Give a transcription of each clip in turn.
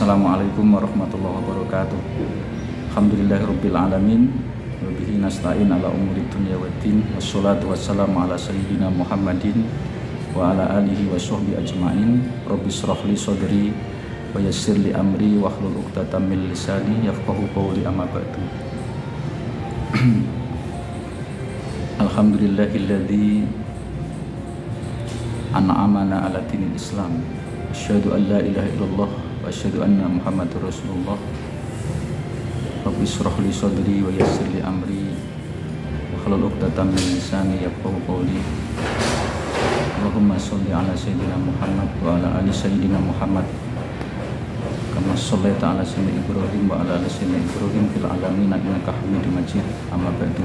Assalamualaikum warahmatullahi wabarakatuh. Alhamdulillahirabbil alamin wa bihi nasta'in ala umuri dunya waddin. Wassalatu wassalamu ala sayyidina Muhammadin wa ala alihi wa sahbihi ajmain. Rabbi shrah li sadri wa yassir li amri wahlul 'uqdatam min lisani yafqahu qawli, amma ba'du. Alhamdulillahilladzi an'amana ala dinil Islam. Asyhadu an la ilaha illallah wa asyhadu anna Muhammadar Rasulullah. Rabbi shrah li sadri wa yassir li amri wahlul 'uqdatam min lisani yafqahu qawli. Allahumma shalli ala sayyidina Muhammad wa ala ali sayyidina Muhammad kama shallaita ala sayyidina Ibrahim wa ala ali sayyidina Ibrahim fil alamin innaka Hamidum Majid. Amma ba'du.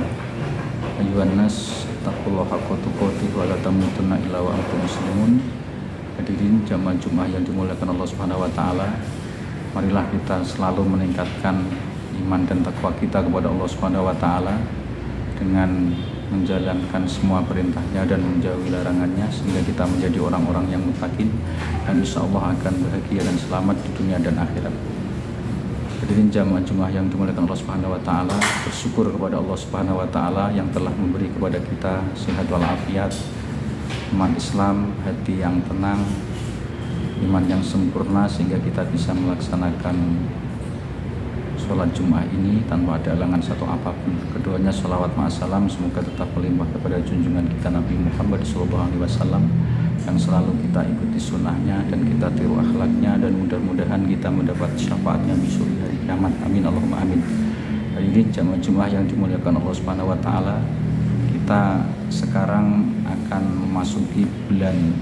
Ayyuhan nas taqullaha haqqa tuqatih wa la tamutunna illa wa antum muslimun. Hadirin jamaah Jumat yang dimuliakan Allah Subhanahu wa taala, marilah kita selalu meningkatkan iman dan takwa kita kepada Allah Subhanahu wa taala dengan menjalankan semua perintahnya dan menjauhi larangannya, sehingga kita menjadi orang-orang yang muttaqin dan insyaallah akan bahagia dan selamat di dunia dan akhirat. Hadirin jamaah Jumat yang dimuliakan Allah Subhanahu wa taala, bersyukur kepada Allah Subhanahu wa taala yang telah memberi kepada kita sehat walafiat, iman Islam, hati yang tenang, iman yang sempurna, sehingga kita bisa melaksanakan sholat Jumat ini tanpa ada halangan satu apapun. Keduanya sholawat ma'asalam semoga tetap melimpah kepada junjungan kita Nabi Muhammad SAW, yang selalu kita ikuti sunnahnya dan kita tiru akhlaknya, dan mudah-mudahan kita mendapat syafaatnya besok di hari kiamat. Amin Allahumma amin. Hari ini jamaah Jumat yang dimuliakan Allah Subhanahu wa taala, kita sekarang akan memasuki bulan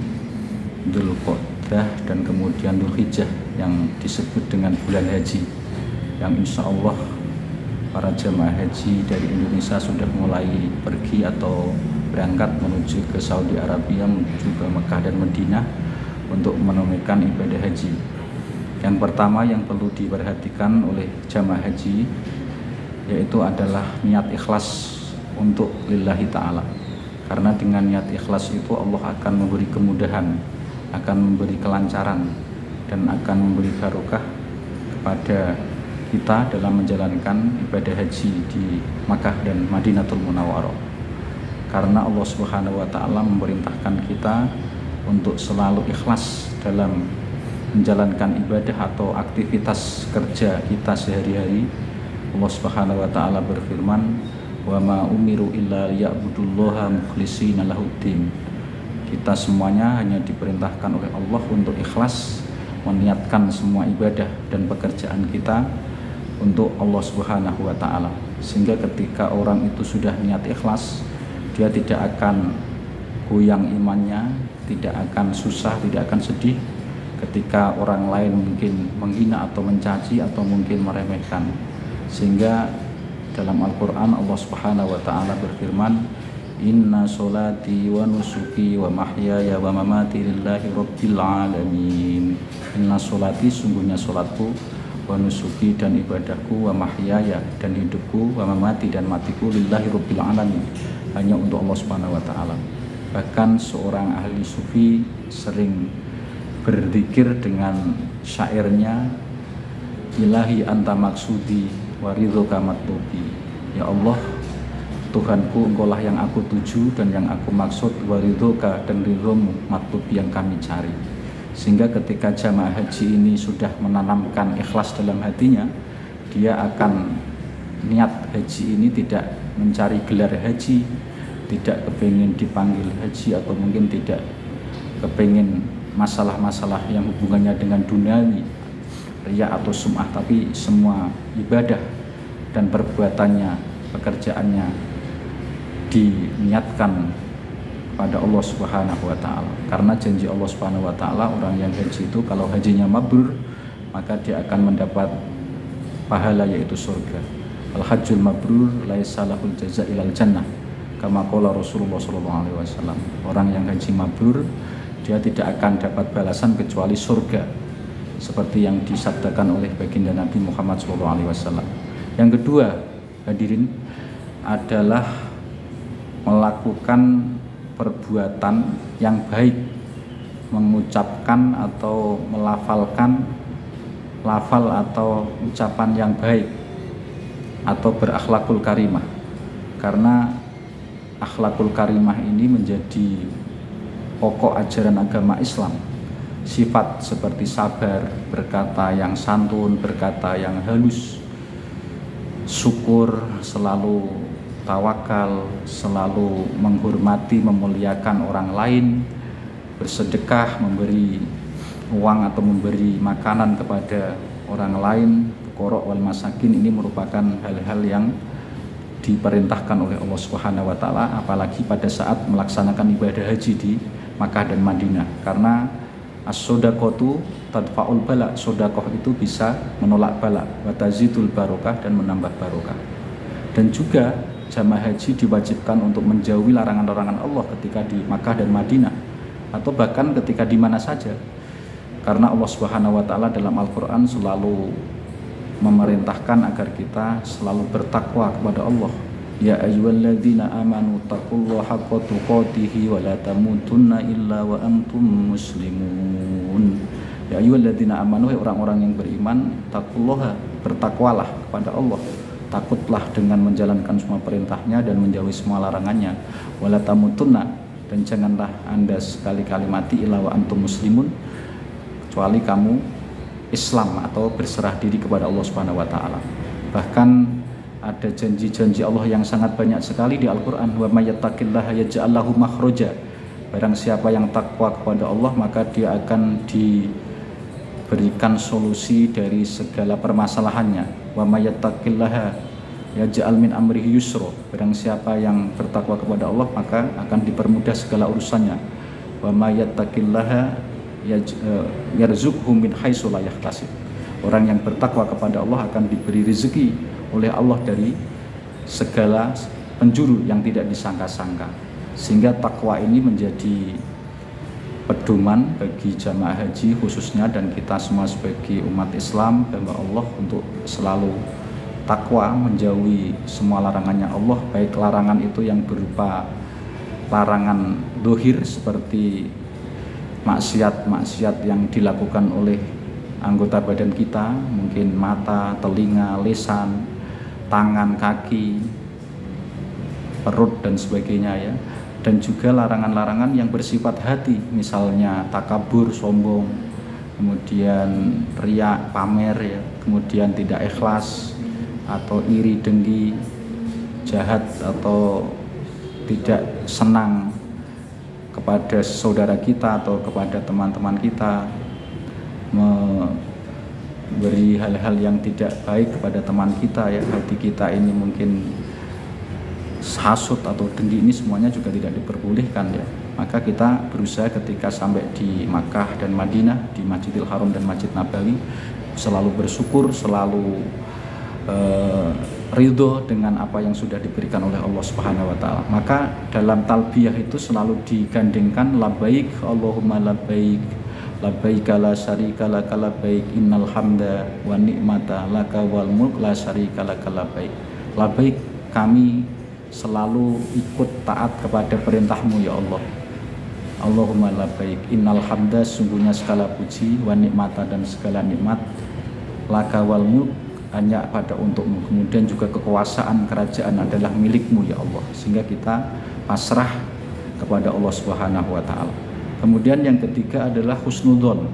Dzulqa'dah dan kemudian Dzulhijjah yang disebut dengan bulan haji, yang insya Allah para jamaah haji dari Indonesia sudah mulai pergi atau berangkat menuju ke Saudi Arabia, menuju ke Mekah dan Madinah untuk menunaikan ibadah haji. Yang pertama yang perlu diperhatikan oleh jamaah haji yaitu adalah niat ikhlas untuk lillahi ta'ala. Karena dengan niat ikhlas itu Allah akan memberi kemudahan, akan memberi kelancaran, dan akan memberi barokah kepada kita dalam menjalankan ibadah haji di Makkah dan Madinatul Munawwarah. Karena Allah Subhanahu wa taala memerintahkan kita untuk selalu ikhlas dalam menjalankan ibadah atau aktivitas kerja kita sehari-hari. Allah Subhanahu wa taala berfirman, wa ma umiru illa liya'budullaha mukhlishina lahuddin. Kita semuanya hanya diperintahkan oleh Allah untuk ikhlas meniatkan semua ibadah dan pekerjaan kita untuk Allah Subhanahu wa taala. Sehingga ketika orang itu sudah niat ikhlas, dia tidak akan goyang imannya, tidak akan susah, tidak akan sedih ketika orang lain mungkin menghina atau mencaci atau mungkin meremehkan. Sehingga dalam Al-Quran Allah Subhanahu wa ta'ala berfirman, inna sholati wa nusuki wa mahyaya wa mamati lillahi rabbil alamin. Inna sholati, sungguhnya sholatku, wa nusuki, dan ibadahku, wa mahyaya, dan hidupku, wa mamati, dan matiku, lillahi rabbil alamin, hanya untuk Allah Subhanahu wa ta'ala. Bahkan seorang ahli sufi sering berzikir dengan syairnya, ilahi anta maksudi waridhoka matlubi. Ya Allah, Tuhanku, engkaulah yang aku tuju dan yang aku maksud, waridhoka, dan ridhomu matlubi, yang kami cari. Sehingga ketika jamaah haji ini sudah menanamkan ikhlas dalam hatinya, dia akan niat haji ini tidak mencari gelar haji, tidak kepingin dipanggil haji, atau mungkin tidak kepingin masalah-masalah yang hubungannya dengan duniawi, riya atau sum'ah, tapi semua ibadah dan perbuatannya, pekerjaannya diniatkan pada Allah Subhanahu wa ta'ala. Karena janji Allah Subhanahu wa ta'ala, orang yang haji itu kalau hajinya mabrur, maka dia akan mendapat pahala, yaitu surga. Al-hajjul mabrur laisa lahul jaza ilal jannah, kama qala Rasulullah SAW. Orang yang haji mabrur, dia tidak akan dapat balasan kecuali surga, seperti yang disabdakan oleh baginda Nabi Muhammad SAW. Yang kedua, hadirin, adalah melakukan perbuatan yang baik, mengucapkan atau melafalkan lafal atau ucapan yang baik atau berakhlakul karimah. Karena akhlakul karimah ini menjadi pokok ajaran agama Islam. Sifat seperti sabar, berkata yang santun, berkata yang halus, syukur, selalu tawakal, selalu menghormati, memuliakan orang lain, bersedekah, memberi uang atau memberi makanan kepada orang lain, fuqara wal masakin, ini merupakan hal-hal yang diperintahkan oleh Allah Subhanahu wa taala, apalagi pada saat melaksanakan ibadah haji di Makkah dan Madinah. Karena as-sodaqatu tadfa'ul bala, sodakoh itu bisa menolak bala, wa tazidul barokah, dan menambah barokah. Dan juga jamaah haji diwajibkan untuk menjauhi larangan-larangan Allah ketika di Makkah dan Madinah, atau bahkan ketika di mana saja. Karena Allah Subhanahu wa taala dalam Al-Qur'an selalu memerintahkan agar kita selalu bertakwa kepada Allah. Ya ayyuhalladzina amanu taqullaha haqqa tuqatih wa la tamutunna illa wa antum muslimun. Ya ayyuhalladzina amanu, orang-orang yang beriman, taqullaha, bertakwalah kepada Allah. Takutlah dengan menjalankan semua perintahnya dan menjauhi semua larangannya. Wa la tamutunna, dan janganlah Anda sekali-kali mati illa wa antum muslimun, kecuali kamu Islam atau berserah diri kepada Allah Subhanahu wa taala. Bahkan ada janji-janji Allah yang sangat banyak sekali di Al-Qur'an. Wa may yattaqillaha yaj'al lahu makhraja. Barang siapa yang takwa kepada Allah, maka dia akan diberikan solusi dari segala permasalahannya. Wa may yattaqillaha yaj'al min amrihi yusra. Barang siapa yang bertakwa kepada Allah, maka akan dipermudah segala urusannya. Wa may yattaqillaha yarzuqhu min haitsu la yahtasib. Orang yang bertakwa kepada Allah akan diberi rezeki oleh Allah dari segala penjuru yang tidak disangka-sangka. Sehingga takwa ini menjadi pedoman bagi jamaah haji khususnya, dan kita semua sebagai umat Islam, hamba Allah, untuk selalu takwa, menjauhi semua larangannya Allah, baik larangan itu yang berupa larangan dohir seperti maksiat-maksiat yang dilakukan oleh anggota badan kita, mungkin mata, telinga, lisan, tangan, kaki, perut, dan sebagainya ya. Dan juga larangan-larangan yang bersifat hati, misalnya takabur, sombong, kemudian riya, pamer ya, kemudian tidak ikhlas, atau iri, dengki, jahat, atau tidak senang kepada saudara kita atau kepada teman-teman kita, memberi hal-hal yang tidak baik kepada teman kita ya. Hati kita ini mungkin hasut atau dengki, ini semuanya juga tidak diperbolehkan ya. Maka kita berusaha ketika sampai di Makkah dan Madinah, di Masjidil Haram dan Masjid Nabawi, selalu bersyukur, selalu ridho dengan apa yang sudah diberikan oleh Allah Subhanahu wa taala. Maka dalam talbiyah itu selalu digandengkan labbaik Allahumma labbaik, labbaik la syarika laka labbaik, innal hamda wa ni'mata laka wal mulk la syarika laka labbaik. Labbaik, kami selalu ikut taat kepada perintahmu ya Allah. Allahumma labbaik, innal hamda, sungguhnya segala puji, wa ni'mata, dan segala nikmat, laka wal mulk, hanya pada untukmu, kemudian juga kekuasaan kerajaan adalah milikmu ya Allah. Sehingga kita pasrah kepada Allah Subhanahu wa taala. Kemudian yang ketiga adalah husnudzon.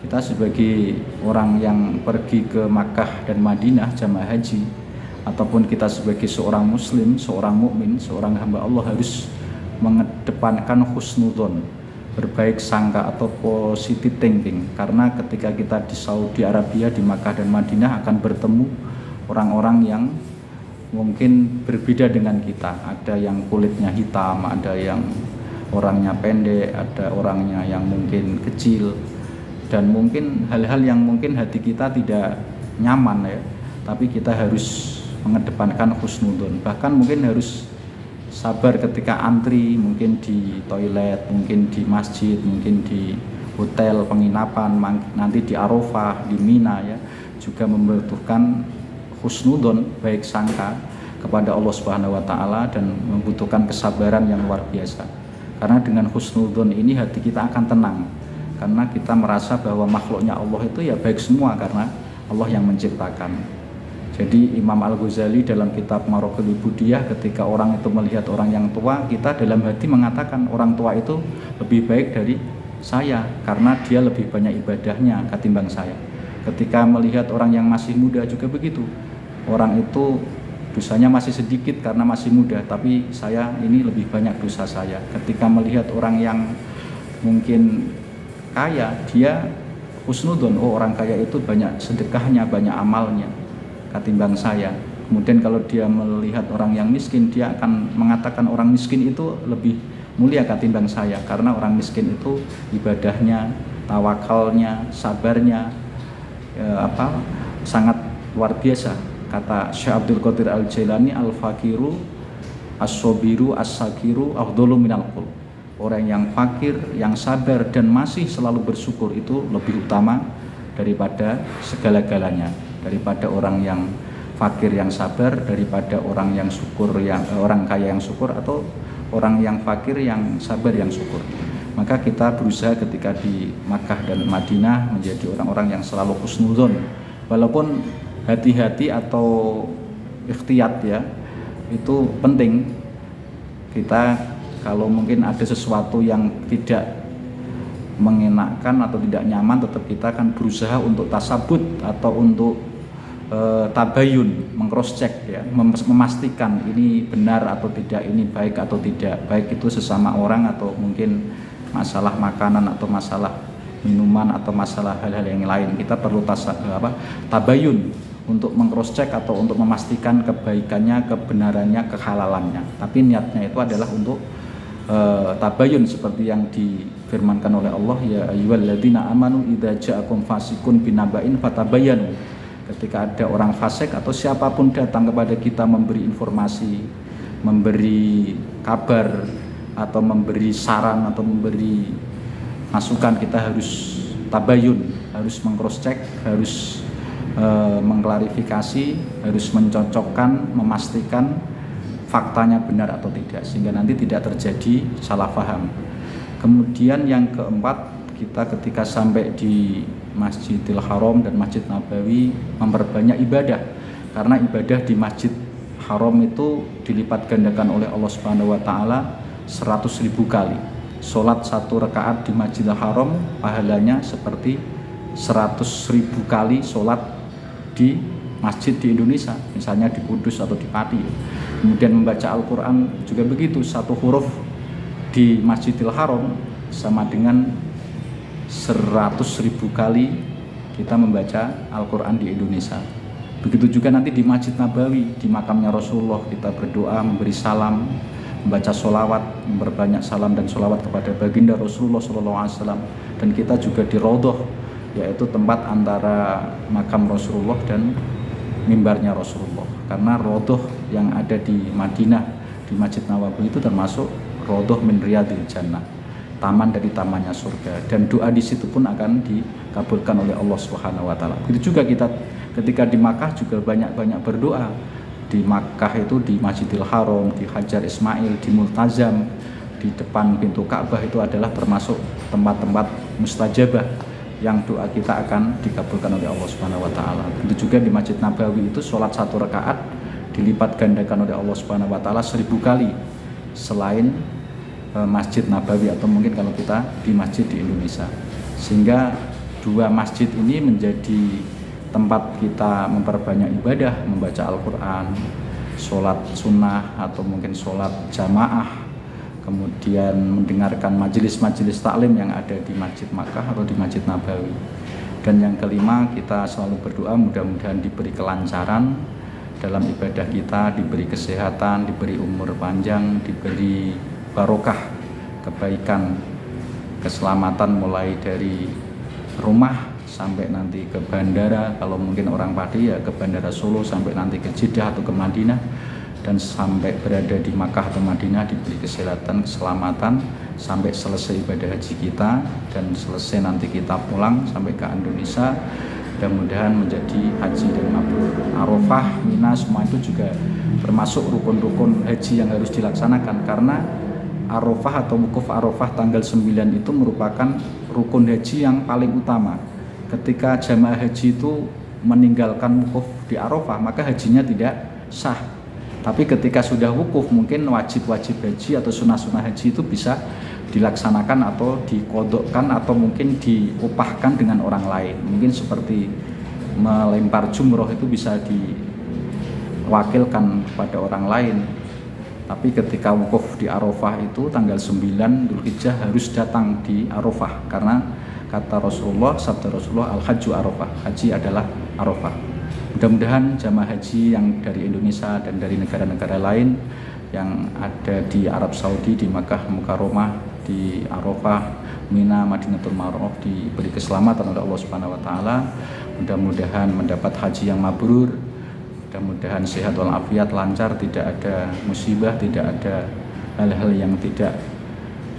Kita sebagai orang yang pergi ke Makkah dan Madinah jamaah haji, ataupun kita sebagai seorang muslim, seorang mukmin, seorang hamba Allah, harus mengedepankan husnudzon, berbaik sangka atau positive thinking. Karena ketika kita di Saudi Arabia, di Makkah dan Madinah, akan bertemu orang-orang yang mungkin berbeda dengan kita. Ada yang kulitnya hitam, ada yang orangnya pendek, ada orangnya yang mungkin kecil, dan mungkin hal-hal yang mungkin hati kita tidak nyaman ya. Tapi kita harus mengedepankan husnudzon. Bahkan mungkin harus sabar ketika antri, mungkin di toilet, mungkin di masjid, mungkin di hotel penginapan, nanti di Arafah, di Mina ya, juga membutuhkan husnudzon, baik sangka kepada Allah Subhanahu wa taala, dan membutuhkan kesabaran yang luar biasa. Karena dengan husnudzon ini hati kita akan tenang. karena kita merasa bahwa makhluknya Allah itu ya baik semua karena Allah yang menciptakan. Jadi Imam Al-Ghazali dalam kitab Maraqil Ubudiyah, ketika orang itu melihat orang yang tua, kita dalam hati mengatakan orang tua itu lebih baik dari saya karena dia lebih banyak ibadahnya ketimbang saya. Ketika melihat orang yang masih muda juga begitu, orang itu dosanya masih sedikit karena masih muda, tapi saya ini lebih banyak dosa saya. Ketika melihat orang yang mungkin kaya, dia husnudon, oh orang kaya itu banyak sedekahnya, banyak amalnya ketimbang saya. Kemudian kalau dia melihat orang yang miskin, dia akan mengatakan orang miskin itu lebih mulia ketimbang saya karena orang miskin itu ibadahnya, tawakalnya, sabarnya sangat luar biasa. Kata Syekh Abdul Qadir Al-Jailani, al-fakiru as-sobiru as-sakiru afdhalu minal qul. Orang yang fakir, yang sabar dan masih selalu bersyukur itu lebih utama daripada segala-galanya, daripada orang yang fakir yang sabar, daripada orang yang syukur orang kaya yang syukur, atau orang yang fakir yang sabar yang syukur. Maka kita berusaha ketika di Makkah dan Madinah menjadi orang-orang yang selalu husnudzon, walaupun hati-hati atau ikhtiyat ya, itu penting. Kita kalau mungkin ada sesuatu yang tidak mengenakan atau tidak nyaman, tetap kita akan berusaha untuk tasabut atau untuk tabayun, meng-cross check ya, memastikan ini benar atau tidak, ini baik atau tidak, baik itu sesama orang atau mungkin masalah makanan atau masalah minuman atau masalah hal-hal yang lain. Kita perlu tabayun untuk meng-cross check atau untuk memastikan kebaikannya, kebenarannya, kehalalannya. Tapi niatnya itu adalah untuk tabayun seperti yang difirmankan oleh Allah, ya ayyuhalladzina amanu idza ja'akum fasiqun binaba'in fatabayyanu. Ketika ada orang fasik atau siapapun datang kepada kita memberi informasi, memberi kabar atau memberi saran atau memberi masukan, kita harus tabayun, harus meng-cross check, harus mengklarifikasi, harus mencocokkan, memastikan faktanya benar atau tidak, sehingga nanti tidak terjadi salah paham. Kemudian yang keempat, kita ketika sampai di Masjidil Haram dan Masjid Nabawi memperbanyak ibadah, karena ibadah di Masjid Haram itu dilipat gandakan oleh Allah Subhanahu wa taala 100.000 kali. Salat 1 rakaat di Masjidil Haram pahalanya seperti 100.000 kali salat di masjid di Indonesia, misalnya di Kudus atau di Pati. Kemudian membaca Al-Quran juga begitu, 1 huruf di Masjidil Haram sama dengan 100.000 kali kita membaca Al-Quran di Indonesia. Begitu juga nanti di Masjid Nabawi, di makamnya Rasulullah, kita berdoa, memberi salam, membaca sholawat, memperbanyak salam dan sholawat kepada baginda Rasulullah SAW. Dan kita juga di Raudhah, yaitu tempat antara makam Rasulullah dan mimbarnya Rasulullah. Karena Raudhah yang ada di Madinah, di Masjid Nabawi itu termasuk Raudhah min Riyadil Jannah, taman dari tamannya surga, dan doa di situ pun akan dikabulkan oleh Allah Subhanahu wa taala. Begitu juga kita ketika di Makkah juga banyak-banyak berdoa. Di Makkah itu di Masjidil Haram, di Hajar Ismail, di Multazam, di depan pintu Ka'bah itu adalah termasuk tempat-tempat mustajabah yang doa kita akan dikabulkan oleh Allah Subhanahu wa taala. Begitu juga di Masjid Nabawi itu sholat 1 rakaat dilipat gandakan oleh Allah Subhanahu wa taala 1000 kali, selain Masjid Nabawi atau mungkin kalau kita di masjid di Indonesia. Sehingga 2 masjid ini menjadi tempat kita memperbanyak ibadah, membaca Al-Quran, sholat sunnah atau mungkin sholat jamaah, kemudian mendengarkan majelis-majelis taklim yang ada di Masjid Makkah atau di Masjid Nabawi. Dan yang kelima, kita selalu berdoa mudah-mudahan diberi kelancaran dalam ibadah kita, diberi kesehatan, diberi umur panjang, diberi barokah, kebaikan, keselamatan mulai dari rumah sampai nanti ke bandara. Kalau mungkin orang Pati ya ke bandara Solo, sampai nanti ke Jeddah atau ke Madinah, dan sampai berada di Makkah atau Madinah diberi kesehatan, keselamatan sampai selesai ibadah haji kita, dan selesai nanti kita pulang sampai ke Indonesia. Mudah-mudahan menjadi haji dan mabrur. Arafah, Mina, semua itu juga termasuk rukun-rukun haji yang harus dilaksanakan, karena Arafah atau wukuf Arafah tanggal 9 itu merupakan rukun haji yang paling utama. Ketika jamaah haji itu meninggalkan wukuf di Arafah, maka hajinya tidak sah. Tapi ketika sudah wukuf, mungkin wajib-wajib haji atau sunnah-sunnah haji itu bisa dilaksanakan atau dikodokkan atau mungkin diupahkan dengan orang lain. Mungkin seperti melempar jumroh itu bisa diwakilkan kepada orang lain. Tapi ketika wukuf di Arafah itu tanggal 9 Dzulhijjah harus datang di Arafah, karena kata Rasulullah, sabda Rasulullah, al-hajju Arafah, haji adalah Arafah. Mudah-mudahan jamaah haji yang dari Indonesia dan dari negara-negara lain yang ada di Arab Saudi, di Makkah Mukarramah, di Arafah, Mina, Madinatul Munawwarah diberi keselamatan oleh Allah Subhanahu wa taala. Mudah-mudahan mendapat haji yang mabrur, mudah-mudahan sehat walafiat, lancar, tidak ada musibah, tidak ada hal-hal yang tidak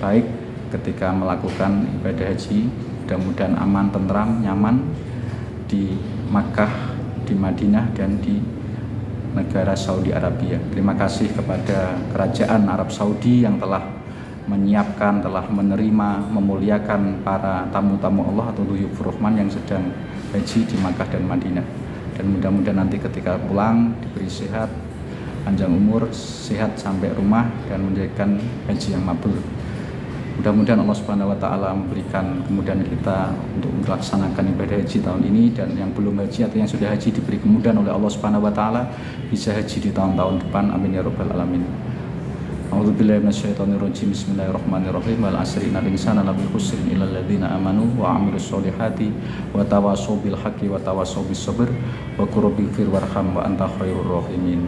baik ketika melakukan ibadah haji. Mudah-mudahan aman, tentram, nyaman di Makkah, di Madinah, dan di negara Saudi Arabia. Terima kasih kepada Kerajaan Arab Saudi yang telah menyiapkan, telah menerima, memuliakan para tamu-tamu Allah atau dhuyufur rahman yang sedang haji di Makkah dan Madinah. Dan mudah-mudahan nanti ketika pulang diberi sehat, panjang umur, sehat sampai rumah, dan menjadikan haji yang mabrur. Mudah-mudahan Allah Subhanahu wa taala memberikan kemudahan kita untuk melaksanakan ibadah haji tahun ini, dan yang belum haji atau yang sudah haji diberi kemudahan oleh Allah Subhanahu wa taala bisa haji di tahun-tahun depan. Amin ya rabbal alamin. A'udzubillahi minasyaitonirrajim. Bismillahirrahmanirrahim. Wal 'asri innal insana lafi khusrin illal ladzina amanu wa 'amilus sholihati wa tawassaw bil haqqi wa tawassaw bis sabr wa qur rabbighfir warham wa anta khairur rahimin.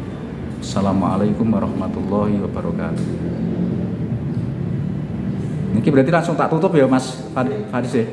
Assalamualaikum warahmatullahi wabarakatuh. Ini berarti langsung tak tutup ya Mas Faris ya?